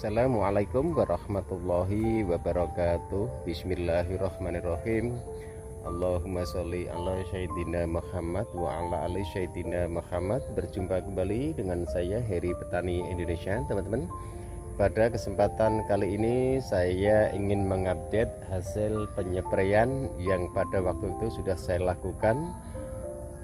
Assalamualaikum warahmatullahi wabarakatuh. Bismillahirrahmanirrahim. Allahumma sholli ala sayyidina Muhammad wa ala ali sayyidina Muhammad. Berjumpa kembali dengan saya Heri Petani Indonesia, teman-teman. Pada kesempatan kali ini saya ingin mengupdate hasil penyepraian yang pada waktu itu sudah saya lakukan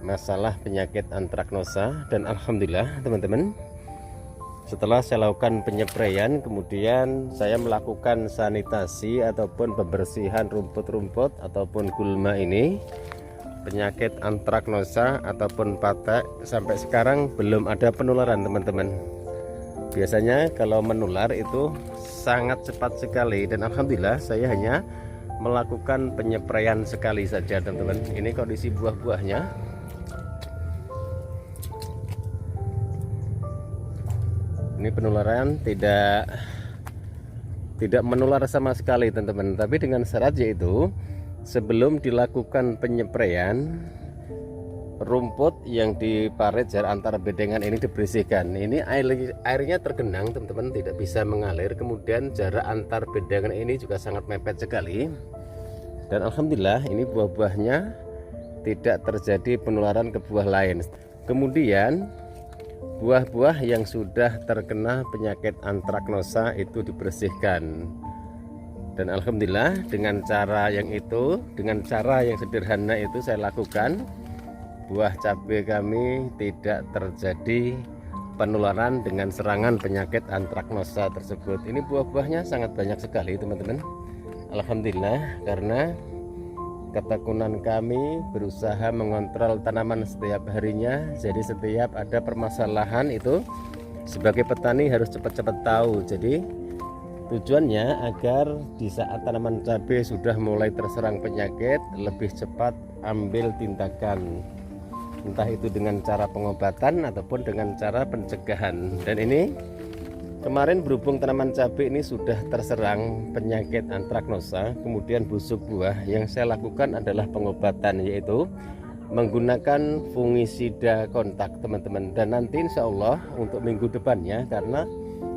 masalah penyakit antraknosa. Dan alhamdulillah teman-teman, setelah saya lakukan penyepraian, kemudian saya melakukan sanitasi ataupun pembersihan rumput-rumput ataupun gulma ini, penyakit antraknosa ataupun patek sampai sekarang belum ada penularan, teman-teman. Biasanya kalau menular itu sangat cepat sekali, dan alhamdulillah saya hanya melakukan penyepraian sekali saja, teman-teman. Ini kondisi buah-buahnya. Ini penularan tidak menular sama sekali, teman-teman. Tapi dengan syarat yaitu sebelum dilakukan penyepraian, rumput yang di parit jarak antara bedengan ini dibersihkan. Ini airnya tergenang, teman-teman, tidak bisa mengalir. Kemudian jarak antar bedengan ini juga sangat mepet sekali. Dan alhamdulillah ini buah-buahnya tidak terjadi penularan ke buah lain. Kemudian buah-buah yang sudah terkena penyakit antraknosa itu dibersihkan. Dan alhamdulillah dengan cara yang sederhana itu saya lakukan, buah cabai kami tidak terjadi penularan dengan serangan penyakit antraknosa tersebut. Ini buah-buahnya sangat banyak sekali, teman-teman. Alhamdulillah, karena ketekunan kami berusaha mengontrol tanaman setiap harinya. Jadi setiap ada permasalahan itu sebagai petani harus cepat-cepat tahu. Jadi tujuannya agar di saat tanaman cabai sudah mulai terserang penyakit, lebih cepat ambil tindakan, entah itu dengan cara pengobatan ataupun dengan cara pencegahan. Dan ini kemarin berhubung tanaman cabai ini sudah terserang penyakit antraknosa, kemudian busuk buah, yang saya lakukan adalah pengobatan, yaitu menggunakan fungisida kontak, teman-teman. Dan nanti insya Allah untuk minggu depannya, karena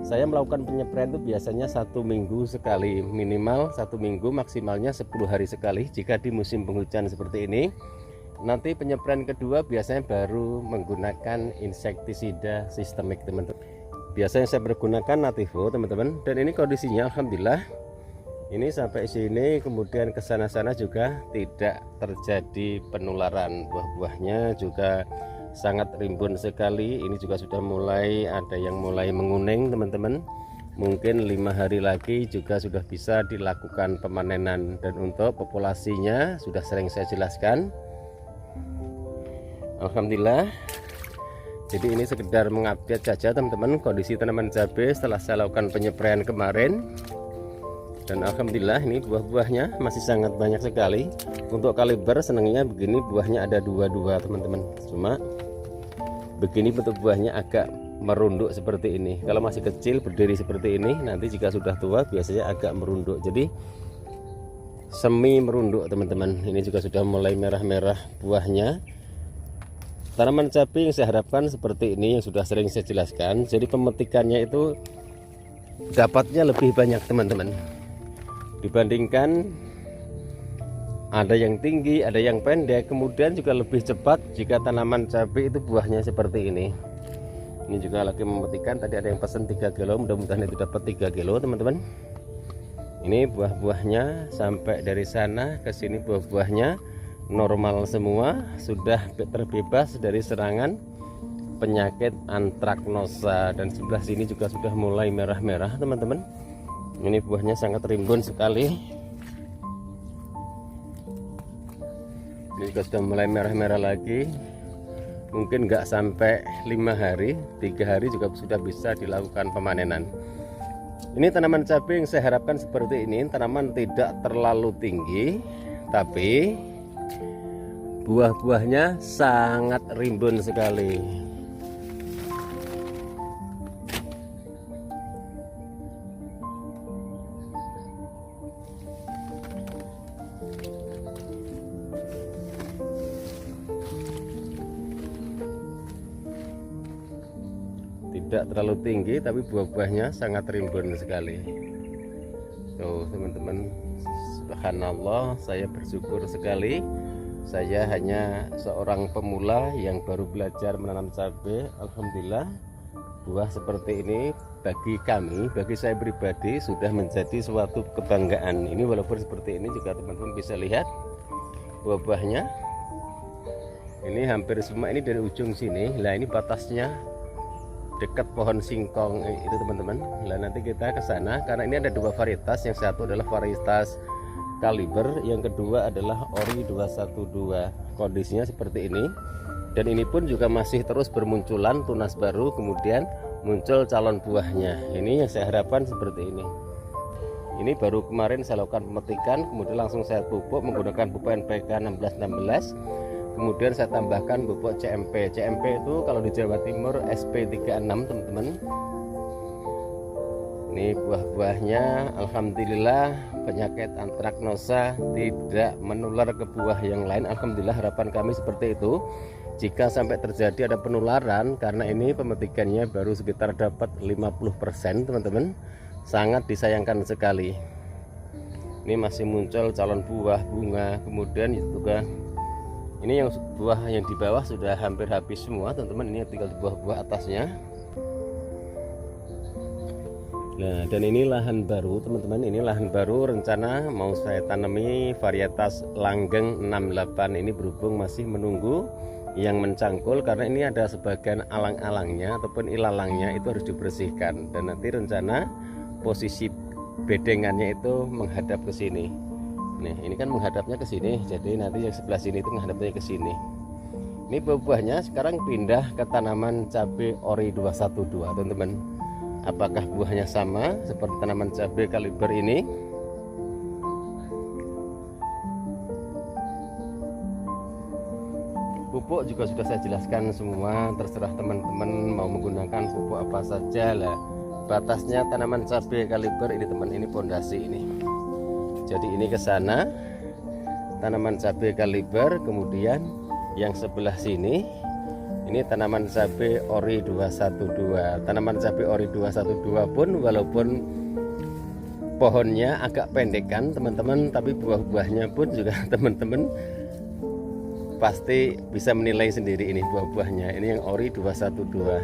saya melakukan penyepraian itu biasanya 1 minggu sekali, minimal 1 minggu, maksimalnya 10 hari sekali jika di musim penghujan seperti ini. Nanti penyepraian kedua biasanya baru menggunakan insektisida sistemik, teman-teman. Biasanya saya menggunakan Nativo, teman-teman. Dan ini kondisinya alhamdulillah ini sampai sini, kemudian ke sana-sana juga tidak terjadi penularan. Buah-buahnya juga sangat rimbun sekali. Ini juga sudah mulai ada yang mulai menguning, teman-teman. Mungkin 5 hari lagi juga sudah bisa dilakukan pemanenan. Dan untuk populasinya sudah sering saya jelaskan. Alhamdulillah. Jadi ini sekedar mengupdate saja, teman-teman, kondisi tanaman cabai setelah saya lakukan penyepraian kemarin. Dan alhamdulillah ini buah-buahnya masih sangat banyak sekali. Untuk kaliber senangnya begini, buahnya ada 2-2, teman-teman. Cuma begini bentuk buahnya agak merunduk seperti ini. Kalau masih kecil berdiri seperti ini, nanti jika sudah tua biasanya agak merunduk. Jadi semi merunduk, teman-teman. Ini juga sudah mulai merah-merah buahnya. Tanaman cabai yang saya harapkan seperti ini yang sudah sering saya jelaskan. Jadi pemetikannya itu dapatnya lebih banyak, teman-teman, dibandingkan ada yang tinggi, ada yang pendek. Kemudian juga lebih cepat jika tanaman cabai itu buahnya seperti ini. Ini juga lagi memetikan. Tadi ada yang pesan 3 kilo, mudah-mudahan itu dapat 3 kilo, teman-teman. Ini buah-buahnya sampai dari sana ke sini, buah-buahnya normal semua, sudah terbebas dari serangan penyakit antraknosa. Dan sebelah sini juga sudah mulai merah-merah, teman-teman. Ini buahnya sangat rimbun sekali. Ini juga sudah mulai merah-merah lagi. Mungkin nggak sampai 5 hari, 3 hari juga sudah bisa dilakukan pemanenan. Ini tanaman cabai yang saya harapkan seperti ini. Tanaman tidak terlalu tinggi, tapi buah-buahnya sangat rimbun sekali. tidak terlalu tinggi, tapi buah-buahnya sangat rimbun sekali. Tuh teman-teman, subhanallah, saya bersyukur sekali. Saya hanya seorang pemula yang baru belajar menanam cabai. Alhamdulillah, buah seperti ini bagi kami, bagi saya pribadi sudah menjadi suatu kebanggaan. Ini walaupun seperti ini juga teman-teman bisa lihat buah-buahnya. Ini hampir semua, ini dari ujung sini. Lah ini batasnya dekat pohon singkong itu teman-teman. Lah nanti kita ke sana karena ini ada dua varietas. Yang satu adalah varietas Kaliber, yang kedua adalah Ori 212. Kondisinya seperti ini. Dan ini pun juga masih terus bermunculan tunas baru, kemudian muncul calon buahnya. Ini yang saya harapkan seperti ini. Ini baru kemarin saya lakukan pemetikan, kemudian langsung saya pupuk menggunakan pupuk NPK 1616. Kemudian saya tambahkan pupuk CMP. CMP itu kalau di Jawa Timur SP36 teman-teman. Ini buah-buahnya alhamdulillah penyakit antraknosa tidak menular ke buah yang lain. Alhamdulillah, harapan kami seperti itu. Jika sampai terjadi ada penularan, karena ini pemetikannya baru sekitar dapat 50% teman-teman, sangat disayangkan sekali. Ini masih muncul calon buah, bunga, kemudian juga ini yang buah yang di bawah sudah hampir habis semua teman-teman. Ini tinggal buah-buah atasnya. Nah, dan ini lahan baru teman-teman. Ini lahan baru, rencana mau saya tanami varietas Langgeng 68. Ini berhubung masih menunggu yang mencangkul, karena ini ada sebagian alang-alangnya ataupun ilalangnya itu harus dibersihkan. Dan nanti rencana posisi bedengannya itu menghadap ke sini. Nih, ini kan menghadapnya ke sini, jadi nanti yang sebelah sini itu menghadapnya ke sini. Ini buah-buahnya sekarang pindah ke tanaman cabai Ori 212 teman-teman. Apakah buahnya sama seperti tanaman cabai Kaliber ini? Pupuk juga sudah saya jelaskan semua, terserah teman-teman mau menggunakan pupuk apa saja lah. Batasnya tanaman cabai Kaliber ini teman, ini pondasi ini. Jadi ini ke sana tanaman cabai Kaliber, kemudian yang sebelah sini ini tanaman cabai Ori 212. Tanaman cabai Ori 212 pun walaupun pohonnya agak pendekan teman-teman, tapi buah-buahnya pun juga teman-teman pasti bisa menilai sendiri ini buah-buahnya. Ini yang Ori 212.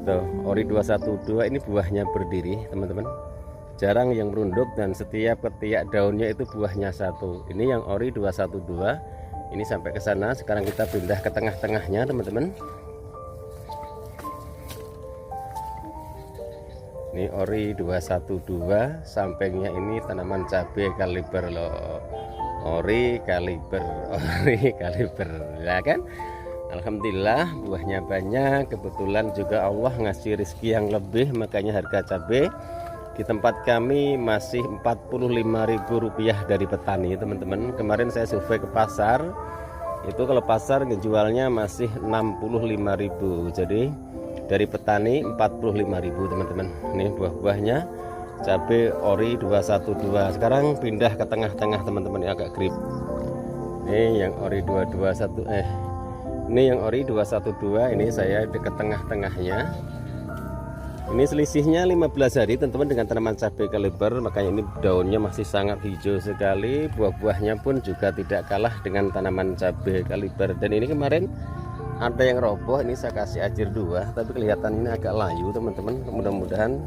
Tuh, Ori 212 ini buahnya berdiri teman-teman. Jarang yang merunduk dan setiap ketiak daunnya itu buahnya satu. Ini yang Ori 212. Ini sampai ke sana. Sekarang kita pindah ke tengah-tengahnya teman-teman. Ini Ori 212, sampingnya ini tanaman cabai Kaliber loh. Ori Kaliber, Ori Kaliber, ya kan? Alhamdulillah buahnya banyak. Kebetulan juga Allah ngasih rezeki yang lebih, makanya harga cabai di tempat kami masih Rp45.000 dari petani teman-teman. Kemarin saya survei ke pasar, itu kalau pasar ngejualnya masih Rp65.000. Jadi dari petani Rp45.000 teman-teman. Ini buah-buahnya cabai Ori 212. Sekarang pindah ke tengah-tengah teman-teman, yang agak grip. Ini yang Ori 221 ini yang Ori 212. Ini saya dekat tengah-tengahnya. Ini selisihnya 15 hari teman-teman dengan tanaman cabai Kaliber, makanya ini daunnya masih sangat hijau sekali. Buah-buahnya pun juga tidak kalah dengan tanaman cabai Kaliber. Dan ini kemarin ada yang roboh, ini saya kasih ajir 2, tapi kelihatan ini agak layu teman-teman. Mudah-mudahan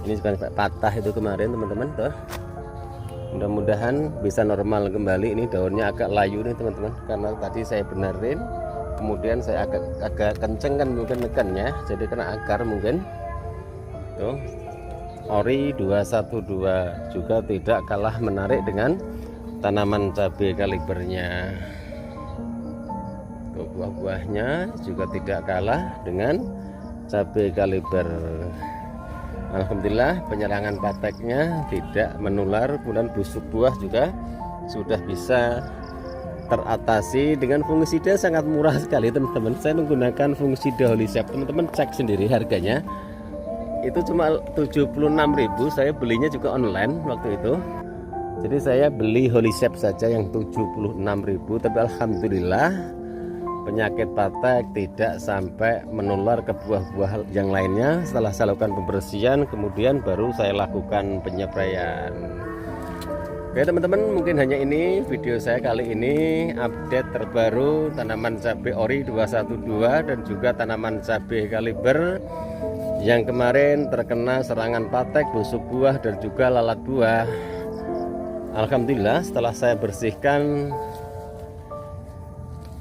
ini juga patah itu kemarin teman-teman tuh. Mudah-mudahan bisa normal kembali. Ini daunnya agak layu nih teman-teman, karena tadi saya benerin, kemudian saya agak kenceng kan mungkin nekannya, jadi kena akar mungkin. Tuh, Ori 212 juga tidak kalah menarik dengan tanaman cabai Kalibernya. Tuh, buah-buahnya juga tidak kalah dengan cabai Kaliber. Alhamdulillah penyerangan pateknya tidak menular, kemudian busuk buah juga sudah bisa teratasi dengan fungisida sangat murah sekali teman-teman. Saya menggunakan fungisida Holisep, teman-teman cek sendiri harganya. Itu cuma 76.000. Saya belinya juga online waktu itu. Jadi saya beli Holisep saja yang 76.000, tapi alhamdulillah penyakit patek tidak sampai menular ke buah-buah yang lainnya. Setelah saya lakukan pembersihan, kemudian baru saya lakukan penyepraian. Oke teman-teman, mungkin hanya ini video saya kali ini, update terbaru tanaman cabai ori 212 dan juga tanaman cabai kaliber yang kemarin terkena serangan patek, busuk buah dan juga lalat buah. Alhamdulillah setelah saya bersihkan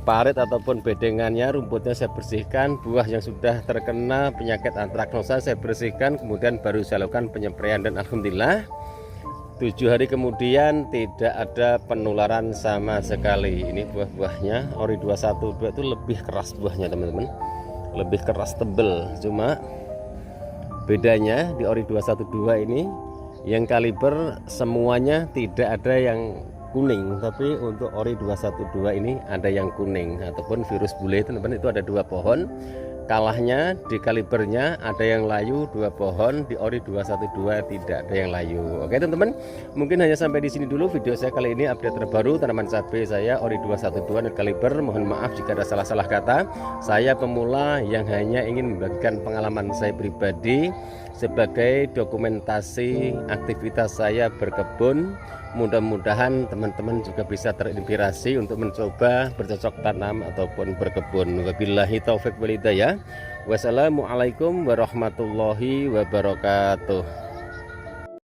parit ataupun bedengannya, rumputnya saya bersihkan, buah yang sudah terkena penyakit antraknosa saya bersihkan, kemudian baru saya lakukan penyepraian dan alhamdulillah 7 hari kemudian tidak ada penularan sama sekali. Ini buah-buahnya ori 212 itu lebih keras buahnya teman-teman, lebih keras tebel. Cuma bedanya di ori 212 ini yang kaliber semuanya tidak ada yang kuning, tapi untuk ori 212 ini ada yang kuning ataupun virus bule teman-teman. Itu ada 2 pohon, kalahnya di kalibernya ada yang layu 2 pohon, di ori 212 tidak ada yang layu. Oke teman-teman, mungkin hanya sampai di sini dulu video saya kali ini, update terbaru tanaman cabai saya ori 212 dan kaliber. Mohon maaf jika ada salah-salah kata. Saya pemula yang hanya ingin membagikan pengalaman saya pribadi sebagai dokumentasi aktivitas saya berkebun. Mudah-mudahan teman-teman juga bisa terinspirasi untuk mencoba bercocok tanam ataupun berkebun. Wabillahi taufik wal hidayah. Wassalamualaikum warahmatullahi wabarakatuh.